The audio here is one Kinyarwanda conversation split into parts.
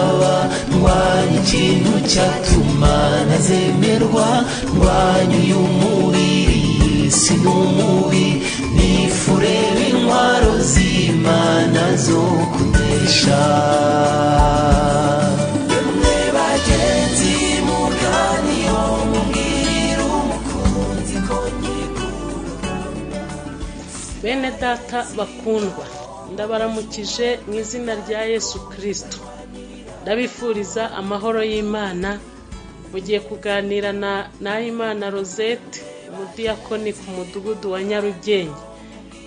umusaraba, ndwanya ikintu cyatuma ntazemerwa, ndwanya uyu mubiri si n'umubi, nifureba intwaro z'Imana zo kunesha. Yemwe bagenzi muganiyo mubwira umukunzi ko nyikura. Bene data bakundwa, ndabaramukije mu izina rya Yesu Kristo. Ndabifuriza amahoro y'Imana. Mugiye kuganira na Imana Rosette, umudiyakoni ku mudugudu wa Nyarugenge.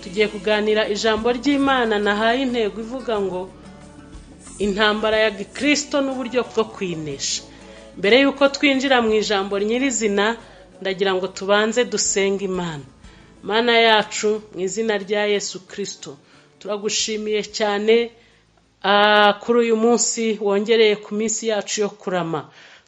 Tugiye kuganira ijambo ry'Imana nahaye intego ivuga ngo intambara ya Gikristo n'uburyo bwo kwinesha. Mbere yuko twinjira mu ijambo nyirizina, ndagira ngo tubanze dusenga Imana. Mana yacu, mu izina rya Yesu Kristo, turagushimiye cyane kuri uyu munsi wongereye ku minsi yacu yo kurama.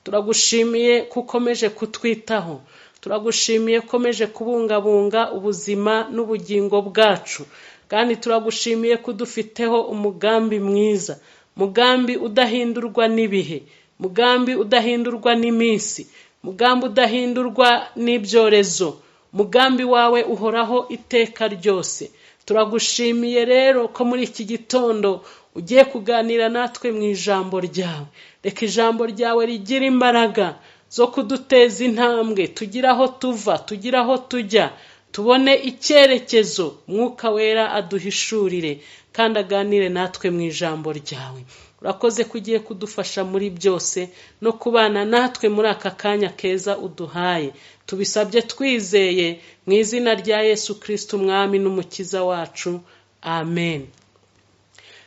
Turagushimiye kukomeje kutwitaho. Turagushimiye komeje kubungabunga ubuzima n'ubugingo bwacu. Kandi turagushimiye kudufiteho umugambi mwiza, mugambi udahindurwa n'ibihe, mugambi udahindurwa n'iminsi, mugambi udahindurwa n'ibyorezo. Mugambi wawe uhoraho iteka ryose. Turagushimiye rero ko muri iki gitondo ugiye kuganira natwe mu ijambo ryawe. Reka ijambo ryawe rigira imbaraga zo kuduteza intambwe, tugira aho tuva, tugira aho tujya, tubone icyerekezo. Mwuka wera aduhishurire kandi aganire natwe mu ijambo ryawe. Urakoze kugiye kudufasha muri byose no kubana natwe muri aka kanya keza uduhaye. Tubisabye twizeye mu izina rya Yesu Kristo, umwami n'umukiza wacu. Amen.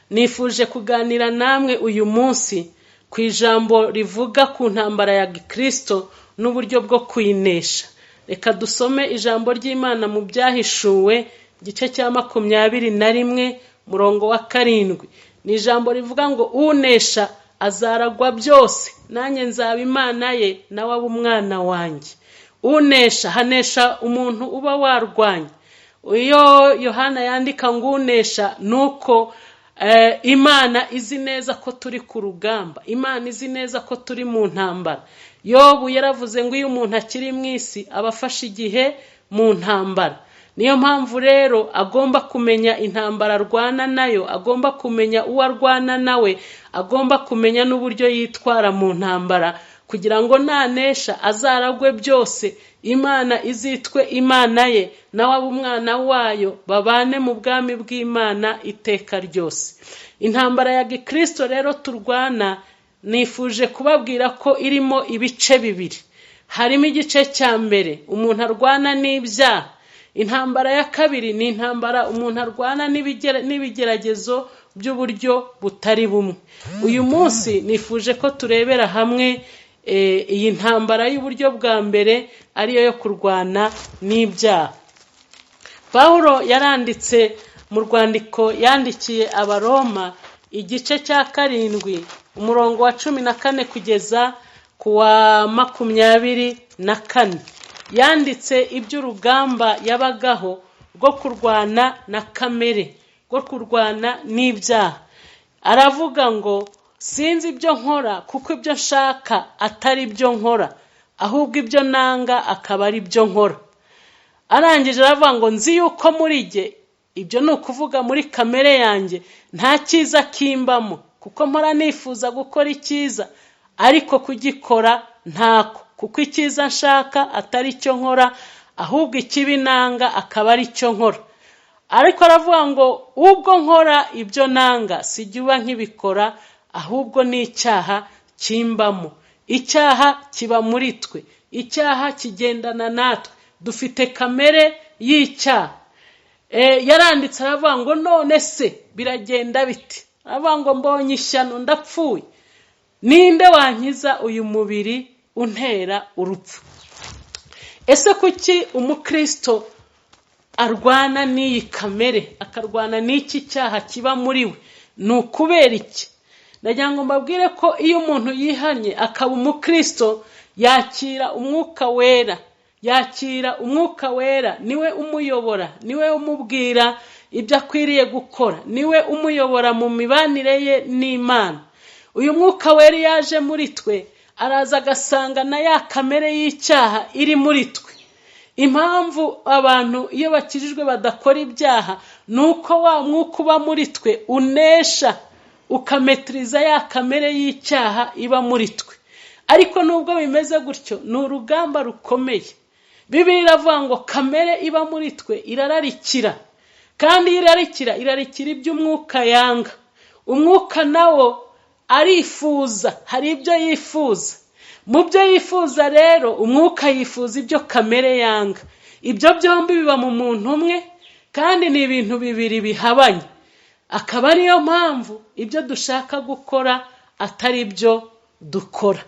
Nifuje kuganira namwe uyu munsi ku ijambo rivuga ku ntambara ya Gikristo n'uburyo bwo kwinesha. Reka dusome ijambo ry'Imana mu Byahishuwe, igice cya 21 murongo wa 7. Ni ijambo rivuga ngo unesha azaragwa byose, nanjye nzaba Imana ye, nawe aba umwana wanjye. Unesha, hanesha umuntu uba warwanya. Iyo Yohana yandika ngo unesha, nuko Imana izi neza ko turi ku rugamba. Imana izi neza ko turi mu ntambara. Yobu yaravuze ngo iyo umuntu akiri mu isi aba afashe igihe mu ntambara. Niyo mpamvu rero agomba kumenya intambara arwana nayo, agomba kumenya uwo arwana nawe, agomba kumenya n'uburyo yitwara mu ntambara, kugira ngo nanesha azaragwe byose, Imana izitwe Imana ye, nawe aba umwana wayo, babane mu bwami bw'Imana iteka ryose. Intambara ya Gikristo rero turwana, nifuje kubabwira ko irimo ibice bibiri. Harimo igice cya mbere umuntu arwana n'ibyaha. Intambara ya kabiri ni intambara umuntu arwana n'ibigeragezo by'uburyo butari bumwe. Uyu munsi nifuje ko turebera hamwe iyi ntambara y'uburyo bwa mbere, ariyo yo kurwana n'ibyaha. Pawulo yaranditse mu rwandiko yandikiye Abaroma, igice cya 7 umurongo wa 14 kugeza ku wa 24. Yanditse iby'urugamba yabagaho rwo kurwana na kamere, rwo kurwana n'ibyaha. Aravuga ngo sinzi ibyo nkora, kuko ibyo nshaka atari byo nkora, ahubwo ibyo nanga akaba ari byo nkora. Arangije aravuga ngo nzi yuko muri jye, ibyo ni ukuvuga muri kamere yanjye, nta cyiza kimbamo, kuko mpora nifuza gukora icyiza ariko kugikora ntako. Kuko icyiza nshaka atari cyo nkora, ahubwo ikibi nanga akaba ari cyo nkora. Ariko aravuga ngo ubwo nkora ibyo nanga sijya nkibikora, ahubwo ni icyaha kimbamo. Icyaha kiba muri twe, icyaha kigendana natwe, dufite kamere y'icyaha. Yaranditse aravuga ngo none se biragenda biti? Aravuga ngo mbonye ishyano ndapfuye, ninde wankiza uyu mubiri untera urupfu? Ese kuki umukristo arwana n'iyi kamere, akarwana n'iki cyaha kiba muri we? Ni ukubera iki? Ndagira ngo mbabwire ko iyo umuntu yihanye akaba umukristo, yakira umwuka wera. Yakira umwuka wera, niwe umuyobora, niwe umubwira ibyo akwiriye gukora, niwe umuyobora mu mibanire ye n'Imana. uyu mwuka wera yaje muri twe araza agasanga na ya kamere y'icyaha iri muri twe. Impamvu abantu iyo bakijijwe badakora ibyaha nuko wa mwuka uba muri twe unesha ukametiriza ya kamere y'icyaha iba muri twe. Ariko nubwo bimeze gutyo ni urugamba rukomeye. Bibiliya iravuga ngo kamere iba muri twe irararikira, kandi irarikira iby'umwuka yanga. Umwuka nawo arifuza, hari ibyo yifuza. Mu byo yifuza rero umwuka yifuza ibyo kamere yanga. Ibyo byombi biba mu muntu umwe kandi ni ibintu bibiri bihabanye. Akaba ariyo mpamvu ibyo dushaka gukora atari byo dukora.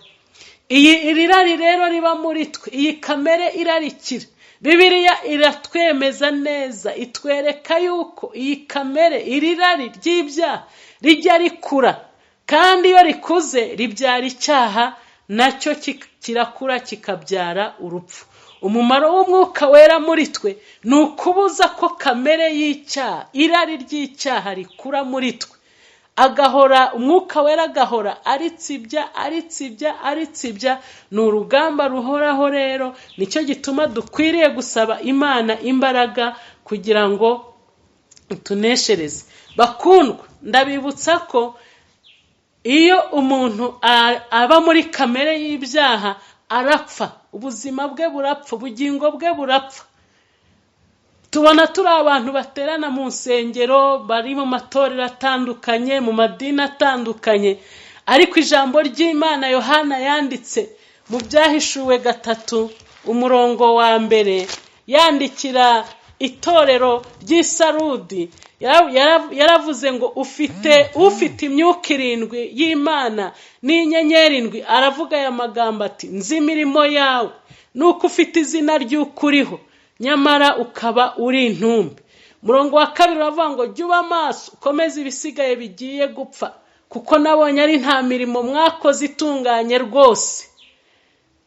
Iri rari rero riba muri twe, iyi kamere irarikira. Bibiliya iratwemeza neza, itwereka yuko iyi kamere, iri rari ry'ibyaha rijya rikura, kandi iyo rikuze ribyara icyaha, nacyo kirakura kikabyara urupfu. Umumaro w'umwuka wera muri twe ni ukubuza ko kamere y'icyaha, irari ry'icyaha rikura muri twe. Umwuka wera agahora aritsibya. Ni urugamba ruhoraho rero. Nicyo gituma dukwiriye gusaba Imana imbaraga kugira ngo tuneshereze. Bakundwa, ndabibutsa ko iyo umuntu aba muri kamere y'ibyaha arapfa, ubuzima bwe burapfa, ubugingo bwe burapfa. Tubona turi abantu baterana mu nsengero, bari mu matorero atandukanye, mu madini atandukanye, ariko ijambo ry'Imana Yohana yanditse mu Byahishuwe 3:1 yandikira itorero ry'Isarudi, yaravuze ngo ufite imyuka 7 y'Imana n'inyenyeri 7. Aravuga aya magambo ati, nzi imirimo yawe, nuko ufite izina ry'ukuriho, nyamara ukaba uri intumbi. Murongo wa 2 uravuga ngo jya uba maso, ukomeze ibisigaye bigiye gupfa, kuko nabonye ari nta mirimo mwakoze itunganye rwose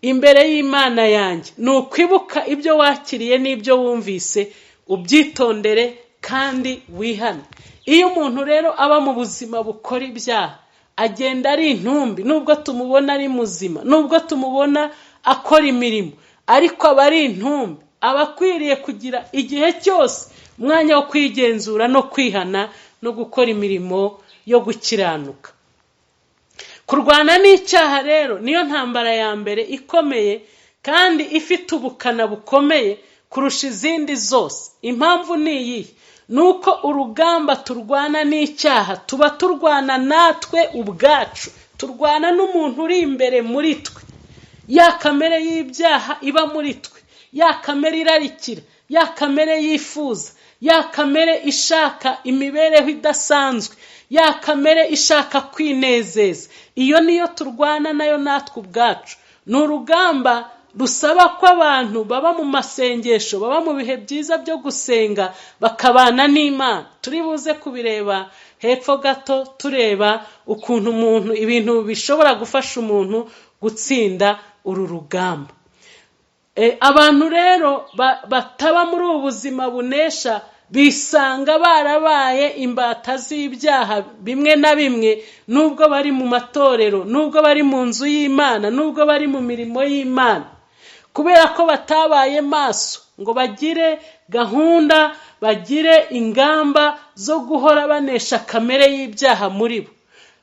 imbere y'Imana yanjye. Ni ukwibuka ibyo wakiriye n'ibyo wumvise, ubyitondere kandi wihane. Iyo umuntu rero aba mu buzima bukora ibyaha, agenda ari intumbi. Nubwo tumubona ari muzima, nubwo tumubona akora imirimo, ariko aba ari intumbi. Aba akwiriye kugira igihe cyose umwanya wo kwigenzura no kwihana no gukora imirimo yo gukiranuka. Kurwana n'icyaha rero niyo ntambara ya mbere ikomeye kandi ifite ubukana bukomeye kurusha izindi zose. Impamvu ni iyi: nuko urugamba turwana n'icyaha tuba turwana natwe ubwacu, turwana n'umuntu uri imbere muri twe. Ya kamere y'ibyaha iba muri twe, ya kamere irarikira, ya kamere yifuza, ya kamere ishaka imibereho idasanzwe, ya kamere ishaka kwinezeza. Iyo niyo turwana nayo natwe ubwacu. Ni urugamba rusaba ko abantu baba mu masengesho, baba mu bihe byiza byo gusenga, bakabana n'Imana. Turi buze kubireba hepfo gato, tureba ukuntu umuntu, ibintu bishobora gufasha umuntu gutsinda uru rugamba. Abantu rero bataba muri ubu buzima bunesha bisanga barabaye imbata z'ibyaha bimwe na bimwe, nubwo bari mu matorero, nubwo bari mu nzu y'Imana, nubwo bari mu mirimo y'Imana, kubera ko batabaye maso ngo bagire gahunda, bagire ingamba zo guhora banesha kamere y'ibyaha muri bo.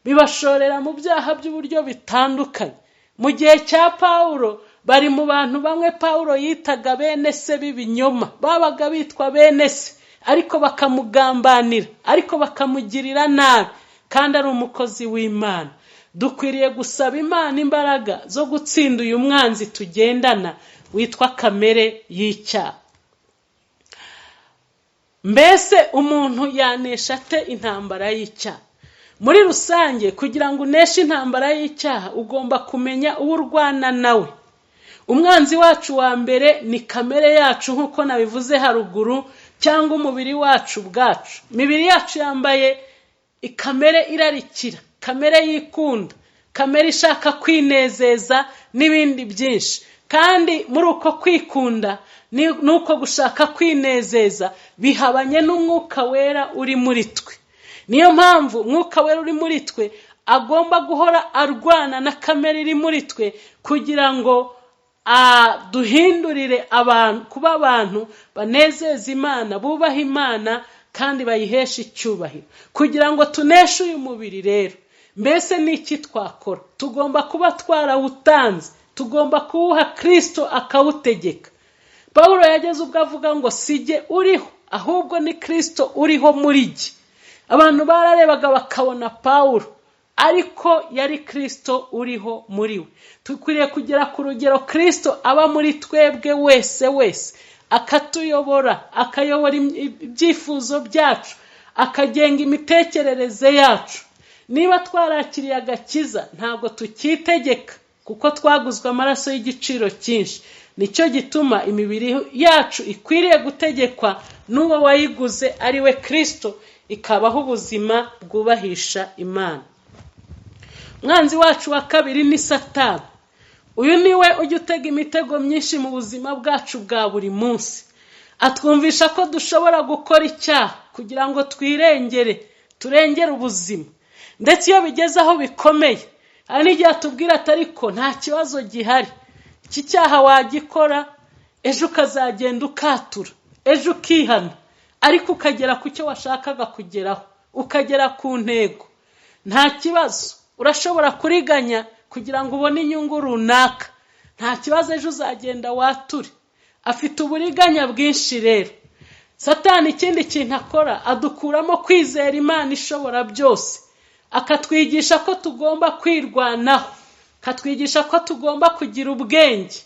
Bibashorera mu byaha by'uburyo bitandukanye. Mu gihe cya Pawulo, bari mu bantu bamwe Pawulo yitaga bene se b'ibinyoma. Babaga bitwa bene se, ariko bakamugambanira, ariko bakamugirira nabi, kandi ari umukozi w'Imana. Dukwiriye gusaba Imana imbaraga zo gutsinda uyu mwanzi tugendana witwa kamere y'icyaha. Mbese umuntu yanesha ate intambara y'icyaha? Muri rusange, kugira ngo uneshe intambara y'icyaha ugomba kumenya uwo urwana nawe. Umwanzi wacu wa mbere ni kamere yacu, nk'uko nabivuze haruguru, cyangwa umubiri wacu bwacu. Imibiri yacu yambaye kamere irarikira, kamere yikunda, kamere ishaka kwinezeza n'ibindi byinshi. Kandi muri uko kwikunda nuko gushaka kwinezeza bihabanye n'umwuka wera uri muri twe. Niyo mpamvu umwuka wera uri muri twe agomba guhora arwana na kamere iri muri twe kugira ngo duhindurire abantu kuba abantu banezeza Imana, bubaha Imana kandi bayihesha icyubahiro. Kugira ngo tuneshe uyu mubiri rero, mbese n'iki twakora? Tugomba kuba twarawutanze, tugomba kuwuha Kristo akawutegeka. Pawulo yageze ubwo avuga ngo sijye uriho, ahubwo ni Kristo uriho muri jye. Abantu bararebaga bakabona Pawulo, ariko yari Kristo uriho muri we. Tukwiriye kugera ku rugero Kristo aba muri twebwe wese akatuyobora, akayobora ibyifuzo byacu, akagenga imitekerereze yacu. Niba twarakiriye agakiza, ntabwo tukitegeka kuko twaguzwe amaraso y'igiciro cyinshi. Nicyo gituma imibiri yacu ikwiriye gutegekwa n'uwo wayiguze ari we Kristo, ikabaho ubuzima bwubahisha Imana. Mwanzi wacu wa kabiri ni Satani. Uyu niwe ujya utega imitego myinshi mu buzima bwacu bwa buri munsi. Atwumvisha ko dushobora gukora icyaha kugira ngo turengere ubuzima. Ndetse iyo bigeze aho bikomeye, hari n'igihe atubwira ati ariko nta kibazo gihari, iki cyaha wagikora, ejo ukazagenda ukatura, ejo ukihana, ariko ukagera ku cyo washakaga kugeraho, ukagera ku ntego. Nta kibazo, urashobora kuriganya kugira ngo ubone inyungu runaka. Nta kibazo, ejo uzagenda wature. Afite uburiganya bwinshi rero. Satani ikindi kintu akora, adukuramo kwizera Imana ishobora byose. Akatwigisha ko tugomba kwirwanaho, akatwigisha ko tugomba kugira ubwenge,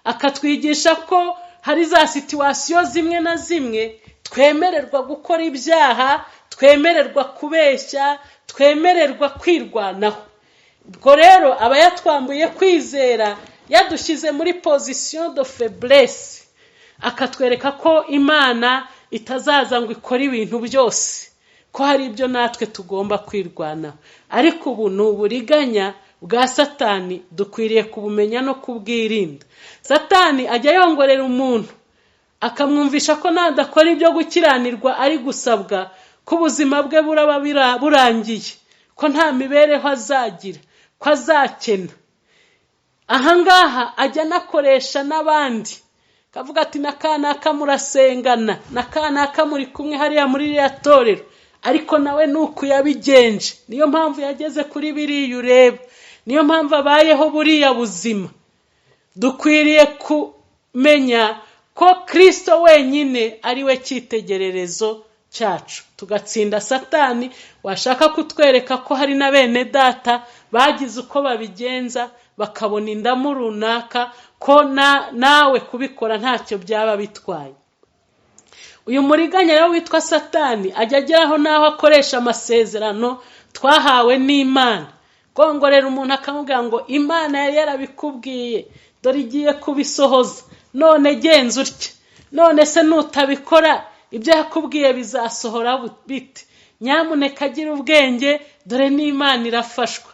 akatwigisha ko hari za situasiyo zimwe na zimwe twemererwa gukora ibyaha, twemererwa kubeshya, twemererwa kwirwanaho. Ubwo rero aba yatwambuye kwizera, yadushyize muri position de faiblesse, akatwereka ko Imana itazaza ngo ikore ibintu byose, ko hari ibyo natwe tugomba kwirwanaho. Ariko ubu ni uburiganya bwa Satani, dukwiriye kubumenya no kubwirinda. Satani ajya yongorera umuntu, akamwumvisha ko nadakora ibyo gukiranirwa ari gusabwa, ko ubuzima bwe buraba burangiye, ko nta mibereho azagira, ko azakena. Ahangaha ajya nakoresha n'abandi, kavuga ati nakanaka murasengana, nakanaka muri kumwe hariya muri iriya torero, ariko nawe nuko yabigenje, niyo mpamvu yageze kuri biriya ureba, niyo mpamvu abayeho buriya buzima. Dukwiriye kumenya ko Kristo wenyine ari we cyitegererezo cyacu, tugatsinda Satani. Washaka kutwereka ko hari na bene data bagize uko babigenza, bakabona indamu runaka, ko nawe kubikora ntacyo byaba bitwaye. Uyu muriganya rero witwa Satani ajya ageraho naho akoresha amasezerano twahawe n'Imana. Kongorera umuntu akamubwira ngo Imana yari yarabikubwiye, dore igiye kubisohoza, none genza utya, none se nutabikora ibyo yakubwiye bizasohora bite? Nyamuneka agira ubwenge, dore n'Imana irafashwa.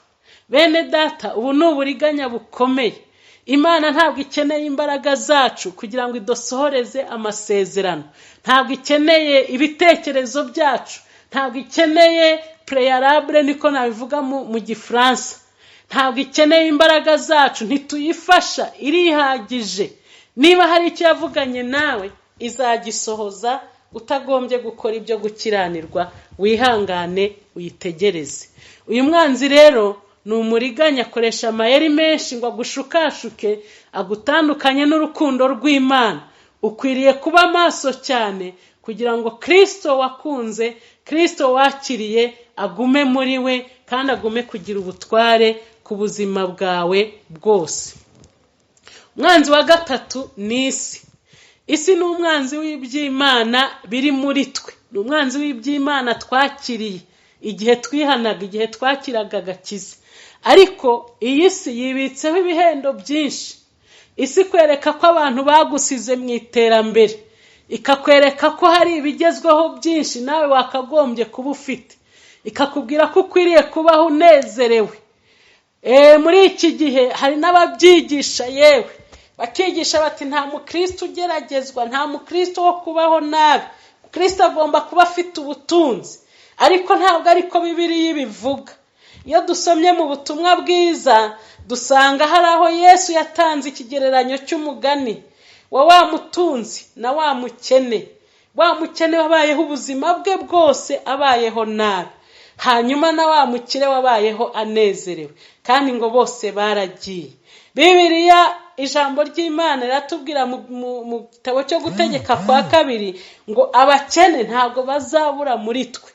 Bene data, ubu ni uburiganya bukomeye. Imana ntabwo ikeneye imbaraga zacu kugira ngo idosohoreze amasezerano. Ntabwo ikeneye ibitekerezo byacu, ntabwo ikeneye préalable, niko nabivuga mu Gifaransa. Ntabwo ikeneye imbaraga zacu, ntituyifasha, irihagije. Niba hari icyo yavuganye nawe, izagisohoza, utagombye gukora ibyo gukiranirwa. Wihangane uyitegereze. Uyu mwanzi rero ni umuriganya, akoresha amayeri menshi ngo agushukashuke, agutandukanye n'urukundo rw'Imana. Ukwiriye kuba maso cyane kugira ngo Kristo wakunze, Kristo wakiriye, agume muri we kandi agume kugira ubutware ku buzima bwawe bwose. Umwanzi wa gatatu ni isi. Isi ni umwanzi w'iby'Imana biri muri twe, ni umwanzi w'iby'Imana twakiriye igihe twihanaga, igihe twakiraga agakiza. Ariko iyi si yibitseho ibihendo byinshi. Isi kwereka ko abantu bagusize mu iterambere, ikakwereka ko hari ibigezweho byinshi nawe wakagombye kuba ufite, ikakubwira ko ukwiriye kubaho unezerewe. Muri iki gihe hari n'ababyigisha, yewe bakigisha bati nta mukristo ugeragezwa, nta mukristo wo kubaho nabi, Kristo agomba kuba afite ubutunzi. Ariko ntabwo ariko Bibiliya ibivuga. iyo dusomye mu butumwa bwiza dusanga hari aho Yesu yatanze ikigereranyo cy'umugani wa wa mutunzi na wa mukene. Wa mukene wabayeho ubuzima bwe bwose abayeho nabi, hanyuma na wa mukire wabayeho anezerewe, kandi ngo bose baragiye. Bibiliya ijambo ry'Imana riratubwira mu gitabo cyo gutegeka kwa 2 ngo abakene ntabwo bazabura muri twe,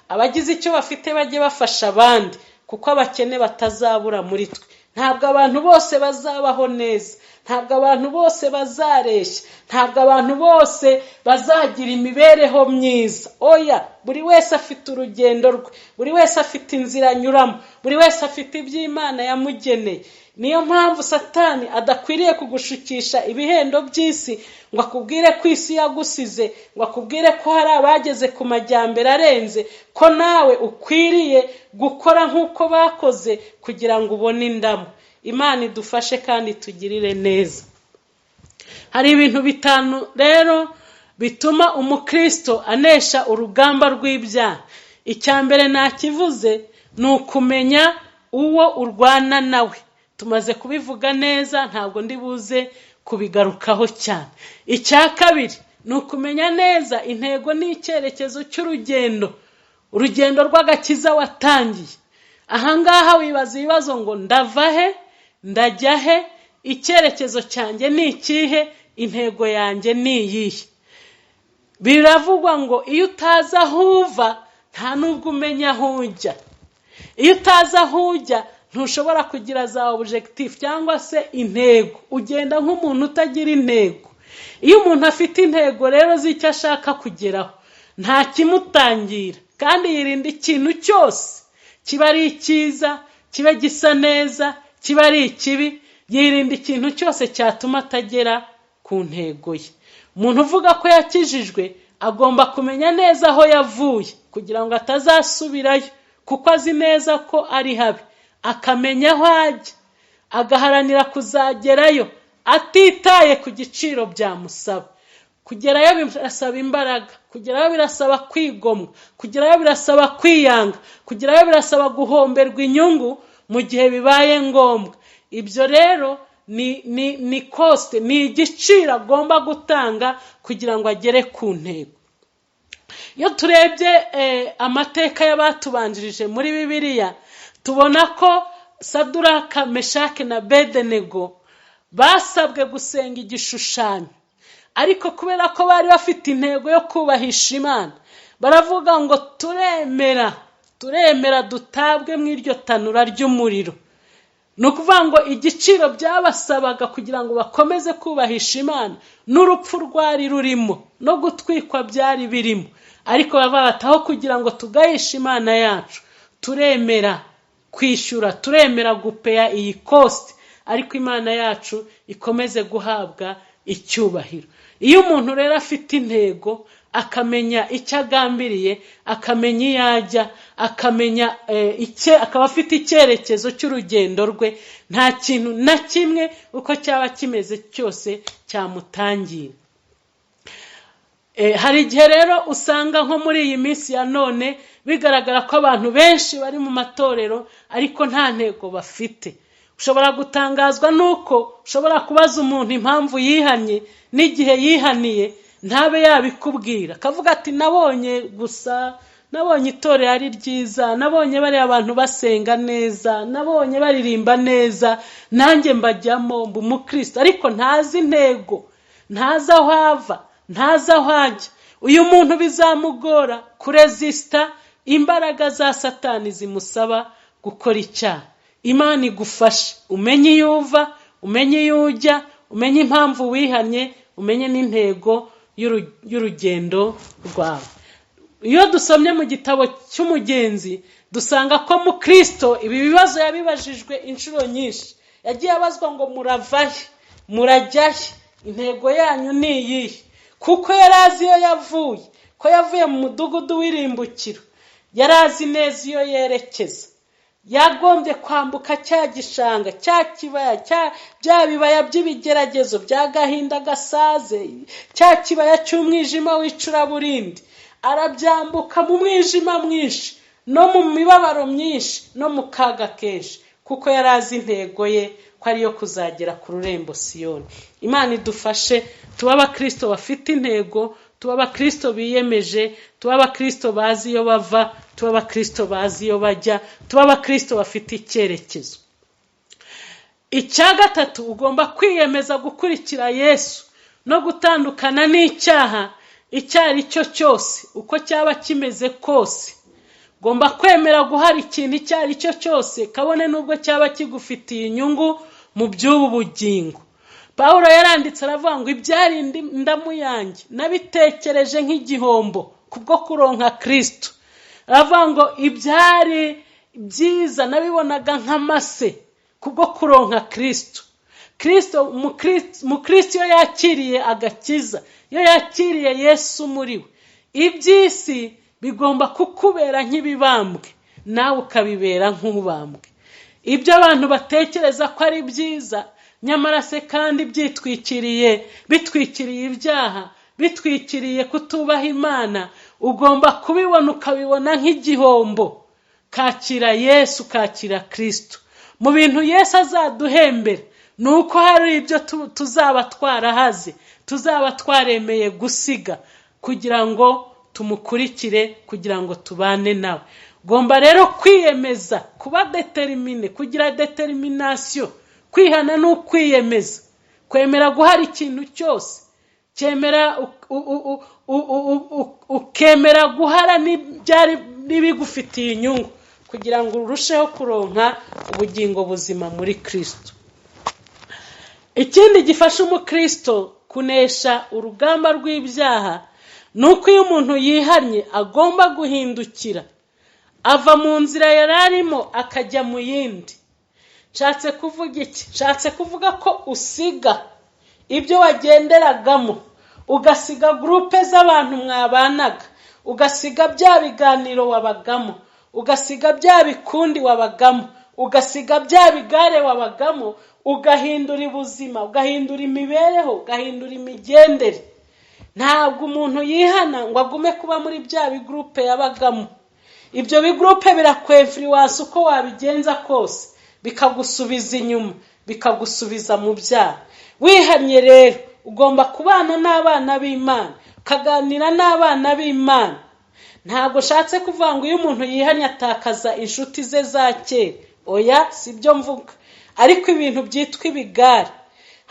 abagize icyo bafite bajye bafasha abandi, kuko abakene batazabura muri twe. Ntabwo abantu bose bazabaho neza, ntabwo abantu bose bazareshya, ntabwo abantu bose bazagira imibereho myiza. Oya, buri wese afite urugendo rwe, buri wese afite inzira anyuramo, buri wese afite iby'Imana yamugeneye. Niyo mpamvu Satani adakwiriye kugushukisha ibihendo by'isi ngo akubwire ko isi yagusize, ngo akubwire ko hari abageze ku majyambere arenze, ko nawe ukwiriye gukora nk'uko bakoze kugira ngo ubone indamo. Imana idufashe kandi tugirire neza. Hari ibintu 5 rero bituma umukristo anesha urugamba rw'ibyaha. Icyambere nakivuze ni ukumenya uwo urwana nawe. Tumaze kubivuga neza, ntabwo ndi buze kubigarukaho cyane. Icya kabiri ni ukumenya neza intego n'icyerekezo cy'urugendo, urugendo rw'agakiza watangiye. Ahangaha wibaza ibibazo ngo ndava he, ndajya he, icyerekezo cyanjye ni ikihe, intego yanjye ni iyihe. Biravugwa ngo iyo utazi aho uva nta nubwo umenya aho ujya. Iyo utazi aho ujya ntushobora kugira za objectif cyangwa se intego, ugenda nk'umuntu utagira intego. Iyo umuntu afite intego rero z'icyo ashaka kugeraho, nta kimutangira, kandi yirinda ikintu cyose kiba ari icyiza, kiba gisa neza, kiba ari ikibi. Yirinda ikintu cyose cyatuma atagera ku ntego ye. Umuntu uvuga ko yakijijwe agomba kumenya neza aho yavuye kugira ngo atazasubirayo, kuko azi neza ko ari habi. Akamenya aho ajya, agaharanira kuzagerayo atitaye ku giciro byamusaba. Kugerayo birasaba imbaraga, kugerayo birasaba kwigomwa, kugerayo birasaba kwiyanga, kugerayo birasaba guhomberwa inyungu mu gihe bibaye ngombwa. Ibyo rero ni cost, ni igiciro agomba gutanga kugira ngo agere ku ntego. Iyo turebye amateka y'abatubanjirije muri Bibiliya, tubona ko Saduraka, Meshake na Abedenego basabwe gusenga igishushanyo, ariko kubera ko bari bafite intego yo kubahisha Imana, baravuga ngo turemera dutabwe mu iryo tanura ry'umuriro. Ni ukuvuga ngo igiciro byabasabaga kugira ngo bakomeze kubahisha Imana n'urupfu rwari rurimo no gutwikwa byari birimo, ariko bataho kugira ngo tugahishe Imana yacu, turemera kwishyura, turemera gupeya iyi cost, ariko Imana yacu ikomeze guhabwa icyubahiro. Iyo umuntu rero afite intego, akamenya icyo agambiriye, akamenya iyo ajya, akamenya akaba afite icyerekezo cy'urugendo rwe, nta kintu na kimwe uko cyaba kimeze cyose cyamutangira. Hari igihe rero usanga nko muri iyi minsi ya none bigaragara ko abantu benshi bari mu matorero ariko nta ntego bafite. Ushobora gutangazwa nuko ushobora kubaza umuntu impamvu yihanye n'igihe yihaniye ntabe yabikubwira. Kavuga ati nabonye itorero ari ryiza, nabonye bari abantu basenga neza, nabonye baririmba neza, nanjye mbajyamo mba umukristo, ariko ntazi intego, ntazi aho ava, ntazi aho ajya. Uyu muntu bizamugora kuresista imbaraga za Satani zimusaba gukora icyaha. Imana igufashe umenye iyo uva, umenye iyo ujya, umenye impamvu wihanye, umenye n'intego y'urugendo rwawe. Iyo dusomye mu gitabo cy'umugenzi dusanga ko mu Kristo ibi bibazo yabibajijwe inshuro nyinshi. Yagiye abazwa ngo muravahe, murajyahe, intego yanyu ni iyihe? Kuko yarazi iyo yavuye, ko yavuye mu mudugudu w'irimbukiro, yarazi neza iyo yerekeza. Yagombye kwambuka cya gishanga, cya kibaya, bya bibaya by'ibigeragezo bya gahinda gasaze, cya kibaya cy'umwijima w'icuraburindi. Arabyambuka mu mwijima mwinshi, no mu mibabaro myinshi no mu kaga kenshi, kuko yari azi intego ye ko ariyo kuzagera ku rurembo Siyoni. Imana idufashe tuba abakristo bafite intego, tuba abakristo biyemeje, tuba abakristo bazi iyo bava, tuba abakristo bazi iyo bajya, tuba abakristo bafite icyerekezo. Icya gatatu, ugomba kwiyemeza gukurikira Yesu no gutandukana n'icyaha icyo ari cyo cyose, uko cyaba kimeze kose. Ugomba kwemera guhara ikintu icyo ari cyo cyose, kabone n'ubwo cyaba kigufitiye inyungu mu by'ubu bugingo. Pawulo yaranditse aravuga ngo ibyari indamu yanjye nabitekereje nk'igihombo kubwo kuronka Kristo. Aravuga ngo ibyari byiza nabibonaga nk'amase kubwo kuronka Kristo. Kristo iyo yakiriye agakiza, iyo yakiriye Yesu muri we, iby'isi bigomba kukubera nk'ibibambwe, nawe ukabibera nk'ubambwe. Ibyo abantu batekereza ko ari byiza, nyamara se kandi bitwikiriye ibyaha, bitwikiriye kutubaha Imana, ugomba kubibona ukabibona nk'igihombo. Kakira Yesu, kakira Kristo. Mu bintu Yesu azaduhembera nuko hari ibyo tuzaba twarahaze, tuzaba twaremeye gusiga kugira ngo tumukurikire, kugira ngo tubane nawe. Ugomba rero kwiyemeza, kuba determine, kugira determination, kwihana n'ukwiyemeza, kwemera guhara ikintu cyose, ukemera guhara n'ibyari bigufitiye inyungu, kugira ngo urusheho kuronka ubugingo buzima muri Kristo. Ikindi gifasha umukristo kunesha urugamba rw'ibyaha nuko iyo umuntu yihannye agomba guhindukira, ava mu nzira yari arimo akajya mu yindi. Nshatse kuvuga iki? Nshatse kuvuga ko usiga ibyo wagenderagamo, ugasiga groupe z'abantu mwabanaga, ugasiga bya biganiro wabagamo, ugasiga bya bikundi wabagamo, ugasiga bya bigare wabagamo, ugahindura ubuzima, ugahindura imibereho, ugahindura imigendere. Ntabwo umuntu yihana ngo agume kuba muri bya bigroupe yabagamo. Ibyo bigroupe birakwefluence uko wabigenza kose, bikagusubiza inyuma, bikagusubiza mu byaha. Wihanye rero ugomba kubana n'abana b'Imana, kaganira n'abana b'Imana. Ntabwo shatse kuvuga ngo iyo umuntu yihanye atakaza inshuti ze za kera, oya, sibyo mvuga. Ariko ibintu byitwa ibigare,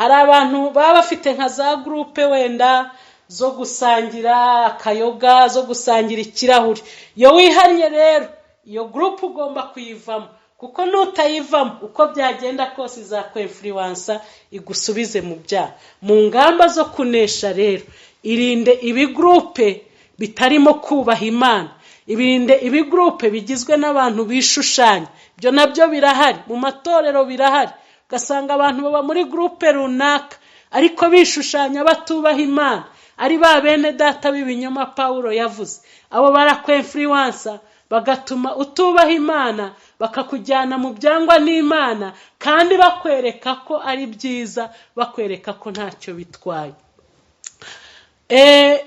hari abantu baba bafite nka za groupe wenda zo gusangira akayoga, zo gusangira ikirahuri. Iyo wihanye rero iyo groupe ugomba kuyivamo, kuko nutayivamo uko byagenda kose izakwefluence igusubize mu byaha. Mu ngamba zo kunesha rero, irinde ibigroupe bitarimo kubaha Imana, irinde ibigroupe bigizwe n'abantu bishushanya. Byo nabyo birahari, mu matorero birahari. Ugasanga abantu baba muri groupe runaka ariko bishushanya batubaha Imana, ari ba bene data b'ibinyoma Pawulo yavuze. Abo barakwefluence bagatuma utubaha Imana, bakakujyana mu byangwa n'Imana, kandi bakwereka ko ari byiza, bakwereka ko ntacyo bitwaye.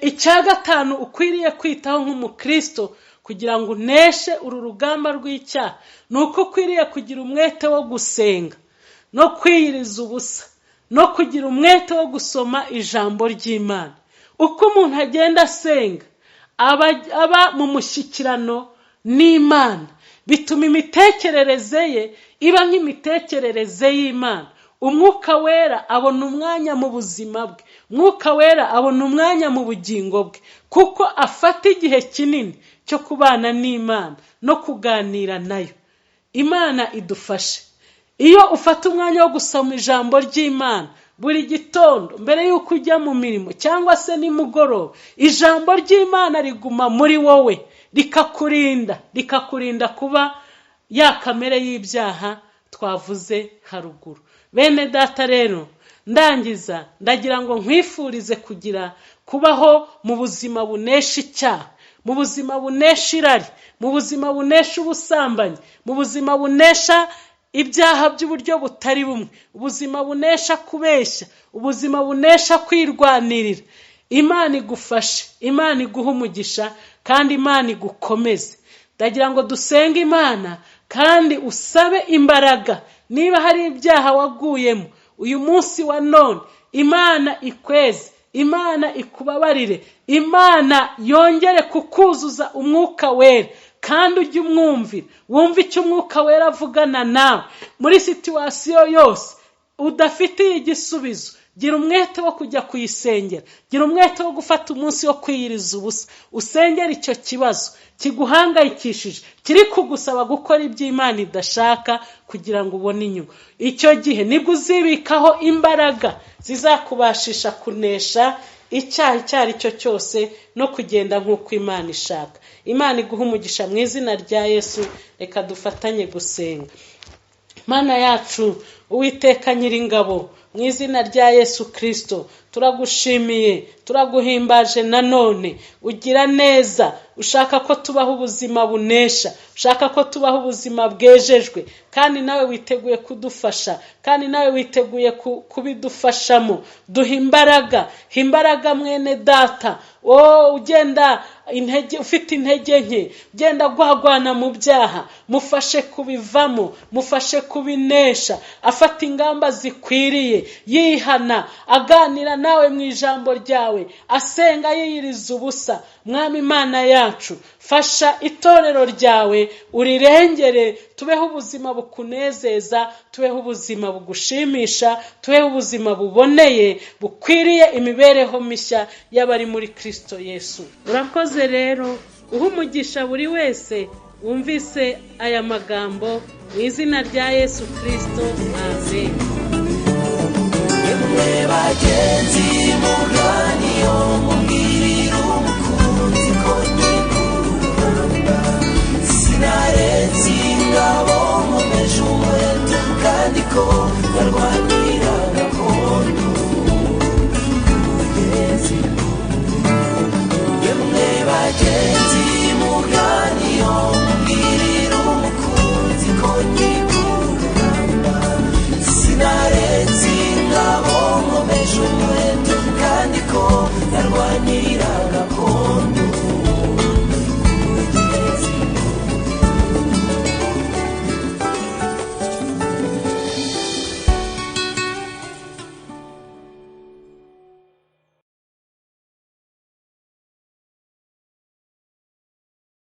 Icya gatanu ukwiriye kwitaho nk'umukristo kugira ngo uneshe uru rugamba rw'icyaha, nuko ukwiriye kugira umwete wo gusenga no kwiyiriza ubusa, no kugira umwete wo gusoma ijambo ry'Imana. Uko umuntu agenda asenga, aba mu mushyikirano n'Imana, bituma imitekerereze ye iba nk'imitekerereze y'Imana. Umwuka wera abona umwanya mu buzima bwe, umwuka wera abona umwanya mu bugingo bwe, kuko afata igihe kinini cyo kubana n'Imana no kuganira nayo. Imana idufashe. Iyo ufata umwanya wo gusoma ijambo ry'Imana buri gitondo mbere y'uko ujya mu mirimo cyangwa se nimugoroba, ijambo ry'Imana riguma muri wowe, rikakurinda kuba ya kamere y'ibyaha twavuze haruguru. Bene data rero, ndangiza ndagira ngo nkwifurize kubaho mu buzima bunesha icyaha, mu buzima bunesha irari, mu buzima bunesha ubusambanyi, mu buzima bunesha ibyaha by'uburyo butari bumwe, ubuzima bunesha kubeshya, ubuzima bunesha kwirwanirira. Imana igufashe, Imana iguha umugisha, kandi Imana igukomeze. ndagira ngo dusenge Imana kandi usabe imbaraga. Niba hari ibyaha waguyemo uyu munsi wa none, Imana ikweze, Imana ikubabarire, Imana yongere kukuzuza umwuka wera, kandi ujye umwumvira, wumve icyo umwuka wera avugana nawe muri situwasiyo yose udafitiye igisubizo. Gira umwete wo kujya kuyisengera, gira umwete wo gufata umunsi wo kwiyiriza ubusa, usengera icyo kibazo kiguhangayikishije, kiri kugusaba gukora iby'Imana idashaka kugira ngo ubone inyungu. Icyo gihe nibwo uzibikaho imbaraga zizakubashisha kunesha icyaha icyo ari cyo cyose no kugenda nk'uko Imana ishaka. Imana iguha umugisha mu izina rya Yesu. Reka dufatanye gusenga. Mana yacu, Uwiteka Nyiringabo, mu izina rya Yesu Kristo, turagushimiye, turaguhimbaje nanone. Ugira neza, ushaka ko tubaho ubuzima bunesha, ushaka ko tubaho ubuzima bwejejwe, kandi nawe witeguye kudufasha, kandi nawe witeguye kubidufashamo. Duha imbaraga mwene data, ugenda ufite intege nke, ugenda gwagwana mu byaha, mufashe kubivamo, mufashe kubinesha, afata ingamba zikwiriye, yihana, aganira nawe mu ijambo ryawe, asenga yiyiriza ubusa. Mwami Imana yacu, fasha itorero ryawe, urirengere, tubeho ubuzima bukunezeza, tubeho ubuzima bugushimisha, tubeho ubuzima buboneye, bukwiriye imibereho mishya y'abari muri Kristo Yesu. Urakoze rero, uha umugisha buri wese wumvise aya magambo, mu izina rya Yesu Kristo. Amen. Bagenzi